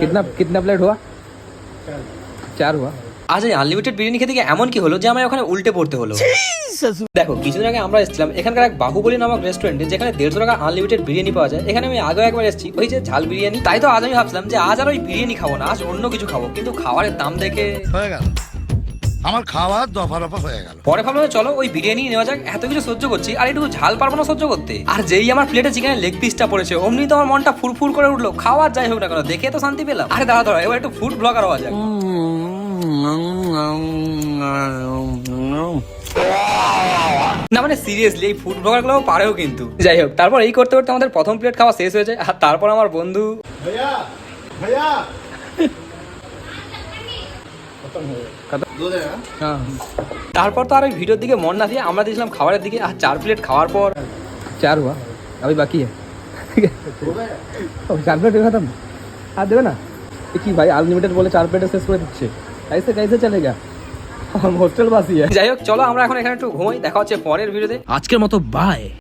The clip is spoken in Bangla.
कितना कितना प्लेट हुआ? 4 हुआ। আজ এই আনলিমিটেড বিরিয়ানি খেতে গিয়ে এমন কি হলো যে আমার ওখানে উল্টে পড়তে হলো। দেখো কিছুদিন আগে আমরা এসেছিলাম এখানকার এক বাহুবলী নামক রেস্টুরেন্টে, যেখানে 150 টাকা আনলিমিটেড বিরিয়ানি পাওয়া যায়। এখানে আমি আগেও একবার এসেছি, ওই যে ঝাল বিরিয়ানি। তাই তো আজ আমি ভাবছিলাম যে আজ আর ওই বিরিয়ানি খাবো না, আজ অন্য কিছু খাবো। কিন্তু খাবারের দাম দেখে হয়ে গেল আমার খাওয়া দফা রফা হয়ে গেল। পরে ভাবলাম চলো ওই বিরিয়ানি নেওয়া যাক, এত কিছু সহ্য করছি আর একটু ঝাল পারবো না সহ্য করতে। আর যেই আমার প্লেটে চিকেনের লেগ পিসটা পড়েছে অমনি তো আমার মনটা ফুরফুর করে উঠলো। খাওয়ার যাই হোক না কেন দেখে তো শান্তি পেলাম। আরে দাঁড়া এবার একটু ফুড ব্লগার হওয়া যাক। না মানে সিরিয়াসলি এই ফুড ব্লগার গুলো পারেও কিন্তু। যাই হোক তারপর এই করতে করতে আমাদের প্রথম প্লেট খাওয়া শেষ হয়ে যায়। আর তারপর আমার বন্ধু ভাইয়া ভাইয়া তারপর তো আর ওই ভিডিওর দিকে মন না দিয়ে আমরা দিয়েছিলাম খাবারের দিকে। আর 4 প্লেট খাওয়ার পর 4 हुआ अभी बाकी है। ठीक है 4 प्लेट खत्म আর দেবে না কি ভাই আনলিমিটেড বলে 4 প্লেটে শেষ করে দিচ্ছে। ऐसे कैसे चलेगा? हम हॉस्टल वासी है। যাই হোক চলো আমরা এখন এখানে একটু ঘুমাই। দেখা হচ্ছে পরের ভিডিওতে। আজকের মতো বাই।